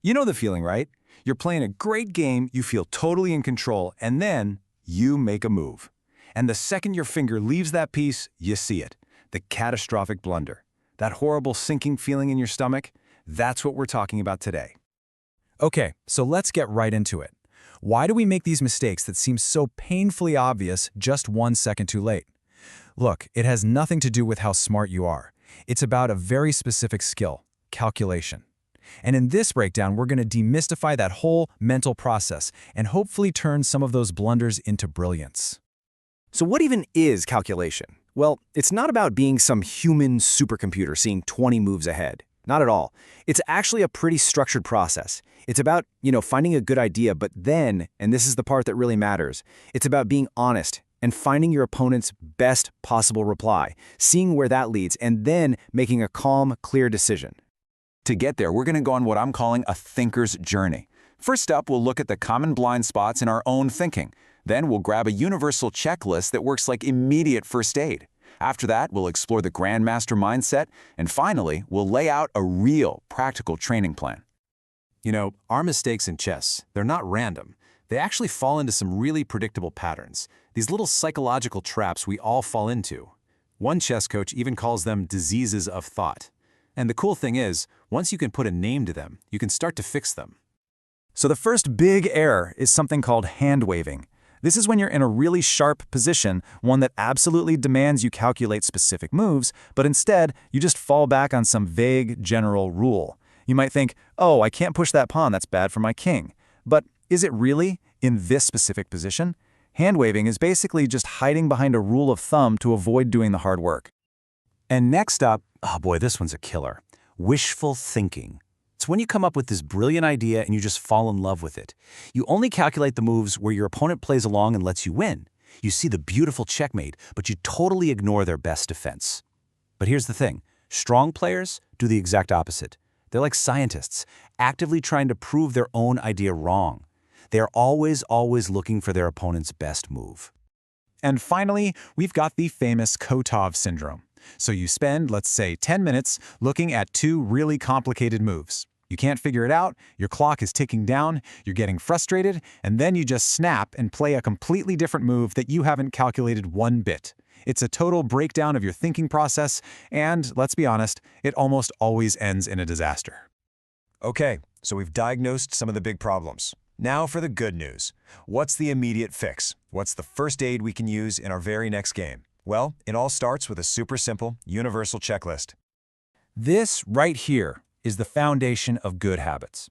You know the feeling, right? You're playing a great game, you feel totally in control, and then you make a move. And the second your finger leaves that piece, you see it. The catastrophic blunder. That horrible sinking feeling in your stomach, that's what we're talking about today. Okay, so let's get right into it. Why do we make these mistakes that seem so painfully obvious just 1 second too late? Look, it has nothing to do with how smart you are. It's about a very specific skill, calculation. And in this breakdown, we're going to demystify that whole mental process and hopefully turn some of those blunders into brilliance. So what even is calculation? Well, it's not about being some human supercomputer seeing 20 moves ahead. Not at all. It's actually a pretty structured process. It's about, finding a good idea, but then, and this is the part that really matters, it's about being honest and finding your opponent's best possible reply, seeing where that leads, and then making a calm, clear decision. To get there, we're going to go on what I'm calling a thinker's journey. First up, we'll look at the common blind spots in our own thinking. Then we'll grab a universal checklist that works like immediate first aid. After that, we'll explore the grandmaster mindset, and finally, we'll lay out a real, practical training plan. Our mistakes in chess, they're not random. They actually fall into some really predictable patterns, these little psychological traps we all fall into. One chess coach even calls them diseases of thought. And the cool thing is, once you can put a name to them, you can start to fix them. So the first big error is something called hand-waving. This is when you're in a really sharp position, one that absolutely demands you calculate specific moves, but instead, you just fall back on some vague general rule. You might think, oh, I can't push that pawn, that's bad for my king. But is it really in this specific position? Hand-waving is basically just hiding behind a rule of thumb to avoid doing the hard work. And next up, oh boy, this one's a killer. Wishful thinking. It's when you come up with this brilliant idea and you just fall in love with it. You only calculate the moves where your opponent plays along and lets you win. You see the beautiful checkmate, but you totally ignore their best defense. But here's the thing. Strong players do the exact opposite. They're like scientists, actively trying to prove their own idea wrong. They are always looking for their opponent's best move. And finally, we've got the famous Kotov syndrome. So you spend, let's say, 10 minutes looking at two really complicated moves. You can't figure it out, your clock is ticking down, you're getting frustrated, and then you just snap and play a completely different move that you haven't calculated one bit. It's a total breakdown of your thinking process, and let's be honest, it almost always ends in a disaster. Okay, so we've diagnosed some of the big problems. Now for the good news. What's the immediate fix? What's the first aid we can use in our very next game? Well, it all starts with a super simple, universal checklist. This right here is the foundation of good habits.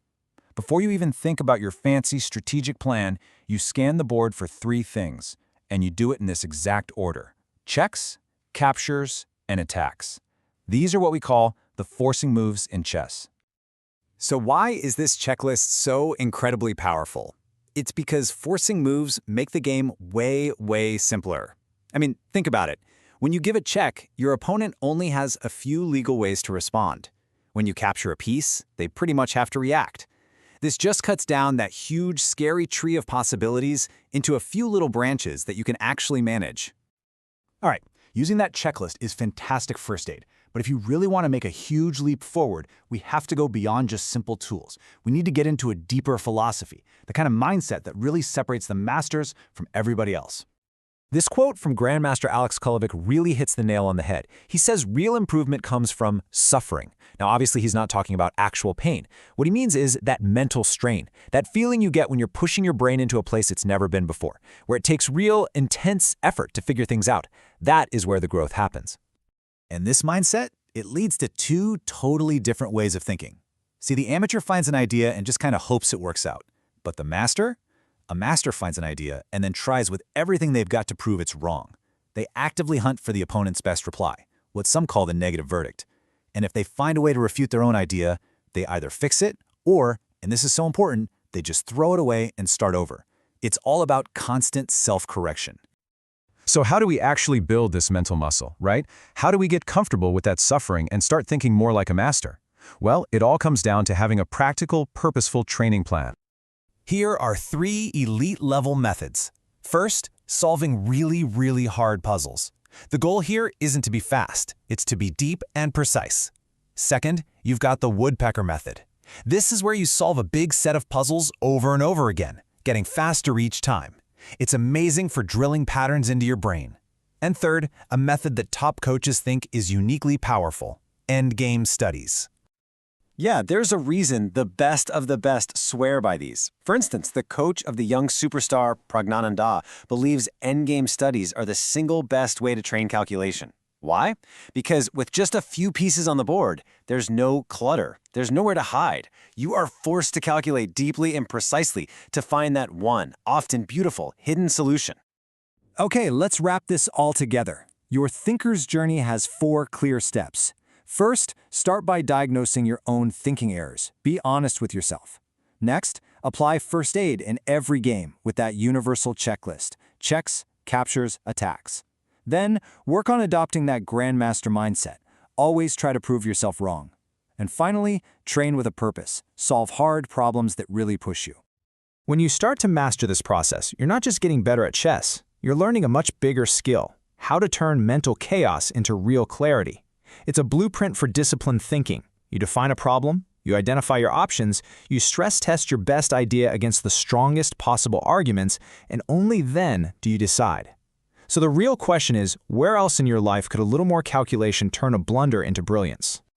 Before you even think about your fancy strategic plan, you scan the board for 3 things, and you do it in this exact order: checks, captures, and attacks. These are what we call the forcing moves in chess. So why is this checklist so incredibly powerful? It's because forcing moves make the game way simpler. I mean, think about it. When you give a check, your opponent only has a few legal ways to respond. When you capture a piece, they pretty much have to react. This just cuts down that huge, scary tree of possibilities into a few little branches that you can actually manage. All right, using that checklist is fantastic first aid. But if you really want to make a huge leap forward, we have to go beyond just simple tools. We need to get into a deeper philosophy, the kind of mindset that really separates the masters from everybody else. This quote from Grandmaster Alex Kulovic really hits the nail on the head. He says real improvement comes from suffering. Now, obviously, he's not talking about actual pain. What he means is that mental strain, that feeling you get when you're pushing your brain into a place it's never been before, where it takes real, intense effort to figure things out. That is where the growth happens. And this mindset, it leads to 2 totally different ways of thinking. See, the amateur finds an idea and just kind of hopes it works out. But the master? A master finds an idea and then tries with everything they've got to prove it's wrong. They actively hunt for the opponent's best reply, what some call the negative verdict. And if they find a way to refute their own idea, they either fix it or, and this is so important, they just throw it away and start over. It's all about constant self-correction. So how do we actually build this mental muscle, right? How do we get comfortable with that suffering and start thinking more like a master? Well, it all comes down to having a practical, purposeful training plan. Here are 3 elite-level methods. First, solving really hard puzzles. The goal here isn't to be fast, it's to be deep and precise. Second, you've got the woodpecker method. This is where you solve a big set of puzzles over and over again, getting faster each time. It's amazing for drilling patterns into your brain. And third, a method that top coaches think is uniquely powerful: endgame studies. Yeah, there's a reason the best of the best swear by these. For instance, the coach of the young superstar Pragnananda believes endgame studies are the single best way to train calculation. Why? Because with just a few pieces on the board, there's no clutter. There's nowhere to hide. You are forced to calculate deeply and precisely to find that one, often beautiful, hidden solution. Okay, let's wrap this all together. Your thinker's journey has 4 clear steps. First, start by diagnosing your own thinking errors. Be honest with yourself. Next, apply first aid in every game with that universal checklist: checks, captures, attacks. Then, work on adopting that grandmaster mindset. Always try to prove yourself wrong. And finally, train with a purpose. Solve hard problems that really push you. When you start to master this process, you're not just getting better at chess, you're learning a much bigger skill: how to turn mental chaos into real clarity. It's a blueprint for disciplined thinking. You define a problem, you identify your options, you stress test your best idea against the strongest possible arguments, and only then do you decide. So the real question is, where else in your life could a little more calculation turn a blunder into brilliance?